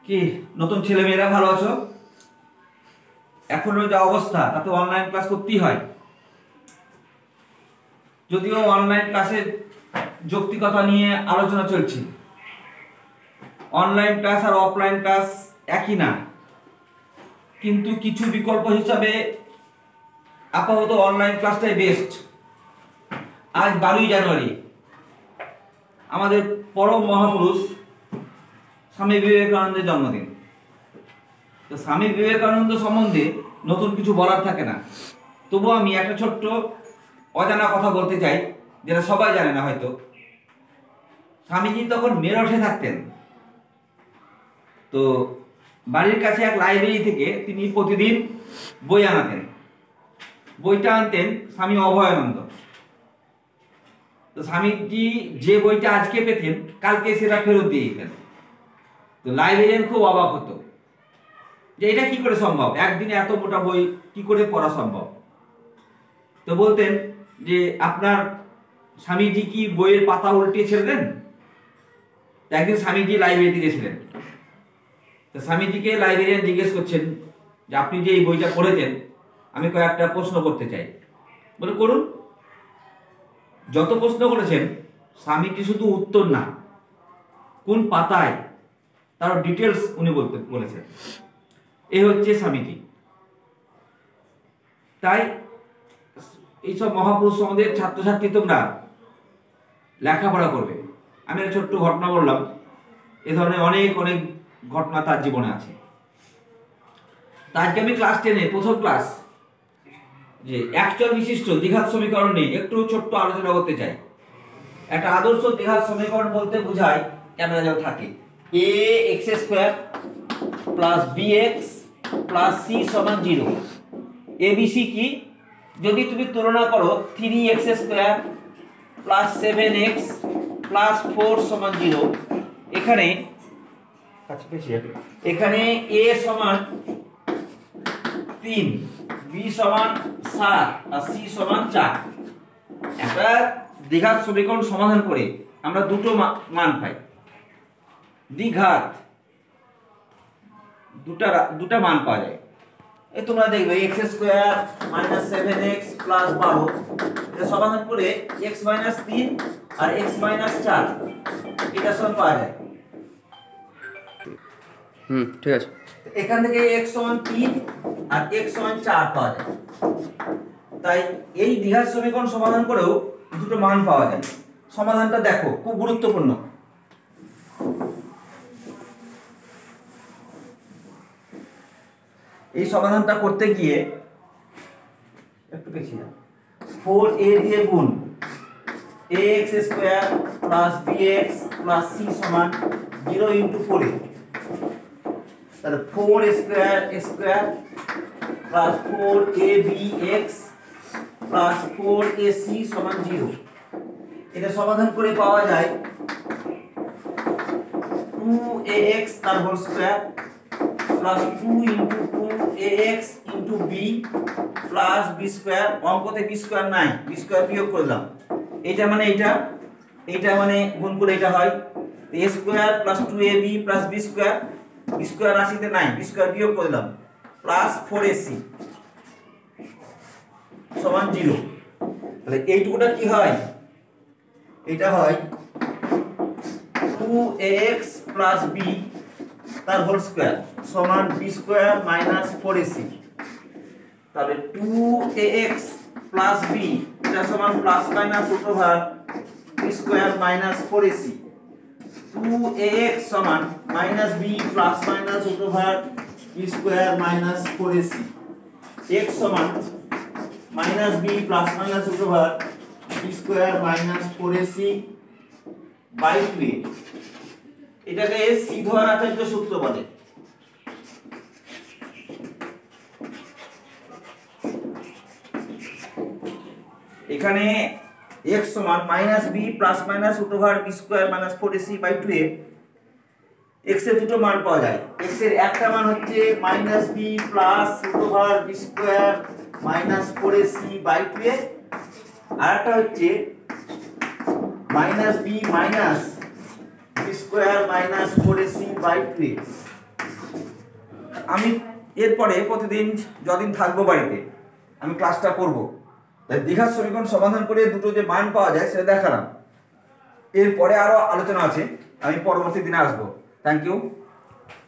কি নতুন ছেলেমেয়েরা ভালো আছো? এখনো যা অবস্থা তাতে অনলাইন ক্লাস করতেই হয়। যদিও অনলাইন ক্লাসের যৌক্তিকতা নিয়ে আলোচনা চলছে, অনলাইন ক্লাস আর অফলাইন ক্লাস একই না, কিন্তু কিছু বিকল্প হিসাবে আপাতত অনলাইন ক্লাসটাই বেস্ট। আজ 12ই জানুয়ারি, আমাদের পরম মহাপুরুষ স্বামী বিবেকানন্দের জন্মদিন। তো স্বামী বিবেকানন্দ সম্বন্ধে নতুন কিছু বলার থাকে না, তবুও আমি একটা ছোট্ট অজানা কথা বলতে চাই, যেটা সবাই জানে না হয়তো। স্বামীজি তখন মেরঠে থাকতেন, তো বাড়ির কাছে এক লাইব্রেরি থেকে তিনি প্রতিদিন বই আনাতেন। বইটা আনতেন স্বামী অভয়ানন্দ। তো স্বামীজি যে বইটা আজকে পেতেন, কালকে সেটা ফেরত দিয়ে দিতেন। তো লাইব্রেরিয়ান খুব অবাক হতো যে এটা কি করে সম্ভব, একদিনে এত মোটা বই কি করে পড়া সম্ভব। তো বলতেন যে আপনার স্বামীজি কি বইয়ের পাতা উল্টিয়ে ছেড়ে দেন? একদিন স্বামীজি লাইব্রেরিতে গেছিলেন, তো স্বামীজিকে লাইব্রেরিয়ান জিজ্ঞেস করছেন যে আপনি যে এই বইটা পড়েছেন, আমি কয়েকটা প্রশ্ন করতে চাই। বলে করুন। যত প্রশ্ন করেছেন স্বামীজি শুধু উত্তর না, কোন পাতায়, তার ডিটেলস উনি বলেছেন। এই হচ্ছে স্বামীজি। তাই এইসব মহাপুরুষ আমাদের ছাত্রছাত্রী তোমরা লেখাপড়া করবে। আমি একটা ছোট্ট ঘটনা বললাম, এ ধরনের অনেক অনেক ঘটনা তার জীবনে আছে। তা আজকে আমি ক্লাস 10-এ প্রথম ক্লাস, যে একচল বিশিষ্ট দ্বিঘাত সমীকরণ নিয়ে একটু ছোট্ট আলোচনা করতে চাই। একটা আদর্শ দ্বিঘাত সমীকরণ বলতে বোঝায় ক্যামেরা যেন থাকে a x square plus bx plus c সমান 0। abc কি? যদি তুমি তুলনা করো 3x square plus 7x plus 4 সমান 0, এখানে a সমান 3, b সমান 7 আর c সমান 4। একটা দ্বিঘাত সমীকরণ সমাধান করে আমরা দুটো মান পাই। দ্বিঘাত দুটা মান পাওয়া যায়। এই তোমরা দেখবে x square minus 7x plus 12, এটা সমাধান করে x মাইনাস 3 আর x মাইনাস 4 এটা সমান পাওয়া যায়। ঠিক আছে। এখান থেকে x সমান 3 আর x সমান 4 পাওয়া যায়। তাই এই দ্বিঘাত সমীকরণ সমাধান করেও দুটো মান পাওয়া যায়। সমাধানটা দেখো, খুব গুরুত্বপূর্ণ। এই সমাধানটা করতে গিয়ে একটু পেছিয়ে যাও। 4a দিয়ে গুণ ax square plus bx plus c সমান 0 ইনটু 4a, তাহলে 4 square square plus 4abx plus 4ac সমান 0। এটা সমাধান করে পাওয়া যায় 2ax তার whole square plus 2 into 2ax into b plus b square. অঙ্কতে b স্কয়ার নাই, b স্কয়ার বিয়োগ করলাম। এটা মানে এইটা মানে গুণ করে এটা হয় a square plus 2ab plus b square. b square রাশিতে নাই, b স্কয়ার বিয়োগ করলাম প্লাস 4ac সমান 0। তাহলে এইটুকুটা কি হয়? এটা হয় 2ax প্লাস b তার হোল স্কয়ার সমান b স্কয়ার মাইনাস 4ac। তাহলে 2ax প্লাস b এটা সমান plus minus root over b square minus 4ac। 2ax সমান minus b plus minus root over b square minus 4ac। x সমান minus b plus minus root over b square minus 4ac by 2a। এটাকে সিধর আচার্য সূত্র বলে। এখানে x সমান minus b plus minus root over b square minus 4ac by 2a। x এর দুটো মান পাওয়া যায়। x এর একটা মান হচ্ছে minus b plus root over b square minus 4ac by 2a, আর একটা হচ্ছে minus b minus b square minus 4ac by 2a। আমি এরপরে প্রতিদিন যদিন থাকবো বাড়িতে আমি ক্লাসটা করব। তাই দীঘার সমীকরণ সমাধান করে দুটো যে মান পাওয়া যায় সেটা দেখালাম। এরপরে আরও আলোচনা আছে, আমি পরবর্তী দিনে আসবো। Thank you.